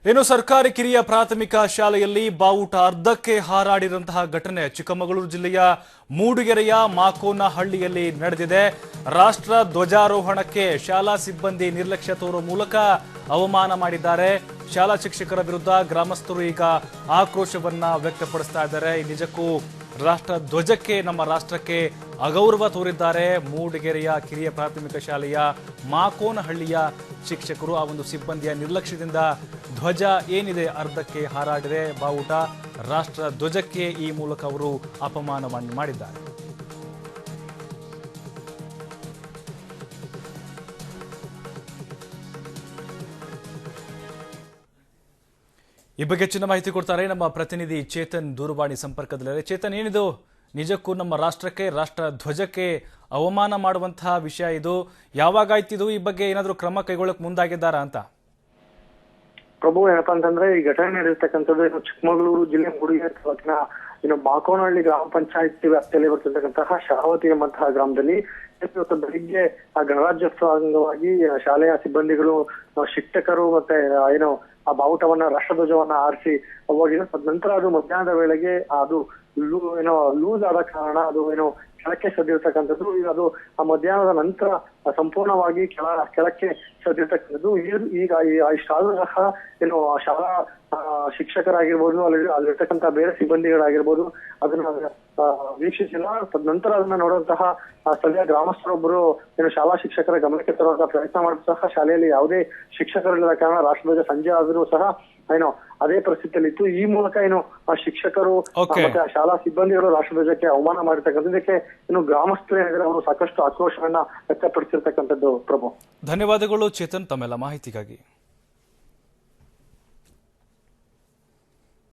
ಇನ್ನು ಸರ್ಕಾರಿ ಕಿರಿಯ ಪ್ರಾಥಮಿಕ ಶಾಲೆಯಲ್ಲಿ ಬಾವುಟ ಅರ್ಧಕ್ಕೆ ಹಾರಾಡಿದಂತಹ ಘಟನೆ ಚಿಕ್ಕಮಗಳೂರು ಜಿಲ್ಲೆಯ ಮೂಡಿಗೆರೆಯ ಮಾಕೋನಹಳ್ಳಿಯಲ್ಲಿ ನಡೆದಿದೆ. ರಾಷ್ಟ್ರ ಧ್ವಜಾರೋಹಣಕ್ಕೆ ಶಾಲಾ ಸಿಬ್ಬಂದಿ ನಿರ್ಲಕ್ಷ್ಯ ತೋರುವ ಮೂಲಕ ಅವಮಾನ ಮಾಡಿದ್ದಾರೆ. ಶಾಲಾ ಶಿಕ್ಷಕರ ವಿರುದ್ಧ ಗ್ರಾಮಸ್ಥರು ಈಗ ಆಕ್ರೋಶವನ್ನ ವ್ಯಕ್ತಪಡಿಸ್ತಾ ಇದ್ದಾರೆ. ನಿಜಕ್ಕೂ ರಾಷ್ಟ್ರ ಧ್ವಜಕ್ಕೆ, ನಮ್ಮ ರಾಷ್ಟ್ರಕ್ಕೆ ಅಗೌರವ ತೋರಿದ್ದಾರೆ ಮೂಡಿಗೆರೆಯ ಕಿರಿಯ ಪ್ರಾಥಮಿಕ ಶಾಲೆಯ ಮಾಕೋನಹಳ್ಳಿಯ ಶಿಕ್ಷಕರು. ಆ ಒಂದು ಸಿಬ್ಬಂದಿಯ ನಿರ್ಲಕ್ಷ್ಯದಿಂದ ಧ್ವಜ ಏನಿದೆ ಅರ್ಧಕ್ಕೆ ಹಾರಾಡಿದೆ. ಬಾವುಟ ರಾಷ್ಟ್ರ ಧ್ವಜಕ್ಕೆ ಈ ಮೂಲಕ ಅವರು ಅಪಮಾನವನ್ನು ಮಾಡಿದ್ದಾರೆ. ಈ ಬಗ್ಗೆ ಹೆಚ್ಚಿನ ಮಾಹಿತಿ ಕೊಡ್ತಾರೆ ನಮ್ಮ ಪ್ರತಿನಿಧಿ ಚೇತನ್ ದೂರವಾಣಿ ಸಂಪರ್ಕದಲ್ಲಿದ್ದಾರೆ. ಚೇತನ್, ಏನಿದು ನಿಜಕ್ಕೂ ನಮ್ಮ ರಾಷ್ಟ್ರಕ್ಕೆ, ರಾಷ್ಟ್ರ ಧ್ವಜಕ್ಕೆ ಅವಮಾನ ಮಾಡುವಂತಹ ವಿಷಯ ಇದು? ಯಾವಾಗಾಯ್ತಿದು? ಈ ಬಗ್ಗೆ ಏನಾದರೂ ಕ್ರಮ ಕೈಗೊಳ್ಳಕ್ಕೆ ಮುಂದಾಗಿದ್ದಾರಾ ಅಂತ? ಪ್ರಭು, ಏನಪ್ಪಾ ಅಂತಂದ್ರೆ ಈ ಘಟನೆ ನಡೆದಿರ್ತಕ್ಕಂಥದ್ದು ಚಿಕ್ಕಮಗಳೂರು ಜಿಲ್ಲೆ ಮೂಡಿಗೆರೆ ತಾಲೂಕಿನ ಮಾಕೋನಹಳ್ಳಿ ಗ್ರಾಮ ಪಂಚಾಯತ್ ವ್ಯಾಪ್ತಿಯಲ್ಲಿ ಬರ್ತಕ್ಕಂತಹ ಶರಾವತಿ ಎಂಬಂತಹ ಗ್ರಾಮದಲ್ಲಿ ಇವತ್ತು ಬೆಳಿಗ್ಗೆ ಗಣರಾಜ್ಯೋತ್ಸವ ಅಂಗವಾಗಿ ಶಾಲೆಯ ಸಿಬ್ಬಂದಿಗಳು, ಶಿಕ್ಷಕರು ಮತ್ತೆ ಆ ಬಾವುಟವನ್ನ, ರಾಷ್ಟ್ರಧ್ವಜವನ್ನ ಆರಿಸಿ ಹೋಗಿದೆ. ನಂತರ ಅದು ಮಧ್ಯಾಹ್ನದ ವೇಳೆಗೆ ಅದು ಲೂಸ್ ಆದ ಕಾರಣ ಅದು ಕೆಳಕ್ಕೆ ಸದ್ದಿರ್ತಕ್ಕಂಥದ್ದು. ಈಗ ಅದು ಆ ಮಧ್ಯಾಹ್ನದ ನಂತರ ಸಂಪೂರ್ಣವಾಗಿ ಕೆಳಕ್ಕೆ ಸದ್ದಿರ್ತಕ್ಕಂಥದ್ದು. ಈಗ ಇಷ್ಟಾದ್ರೂ ಸಹ ಶಾಲಾ ಶಿಕ್ಷಕರಾಗಿರ್ಬೋದು, ಅಲ್ಲಿರ್ತಕ್ಕಂಥ ಬೇರೆ ಸಿಬ್ಬಂದಿಗಳಾಗಿರ್ಬೋದು ಅದನ್ನ ವೀಕ್ಷಿಸಿಲ್ಲ. ತದನಂತರ ಅದನ್ನ ನೋಡುವಂತಹ ಸ್ಥಳೀಯ ಗ್ರಾಮಸ್ಥರೊಬ್ಬರು ಶಾಲಾ ಶಿಕ್ಷಕರ ಗಮನಕ್ಕೆ ತರುವಂತಹ ಪ್ರಯತ್ನ ಮಾಡಿದ್ರು ಸಹ ಶಾಲೆಯಲ್ಲಿ ಯಾವುದೇ ಶಿಕ್ಷಕರಿಲ್ಲದ ಕಾರಣ ರಾಷ್ಟ್ರಧ್ವಜ ಸಂಜೆ ಆದ್ರೂ ಸಹ ಅದೇ ಪರಿಸ್ಥಿತಿಯಲ್ಲಿ ಇತ್ತು. ಈ ಮೂಲಕ ಆ ಶಿಕ್ಷಕರು ಮತ್ತೆ ಆ ಶಾಲಾ ಸಿಬ್ಬಂದಿಗಳು ರಾಷ್ಟ್ರಧ್ವಜಕ್ಕೆ ಅವಮಾನ ಮಾಡಿರ್ತಕ್ಕಂಥದ್ದಕ್ಕೆ ಗ್ರಾಮಸ್ಥರು ಅವರು ಸಾಕಷ್ಟು ಆಕ್ರೋಶವನ್ನ ವ್ಯಕ್ತಪಡಿಸಿರ್ತಕ್ಕಂಥದ್ದು. ಪ್ರಭು, ಧನ್ಯವಾದಗಳು ಚೇತನ್ ತಮ್ಮೆಲ್ಲ ಮಾಹಿತಿಗಾಗಿ.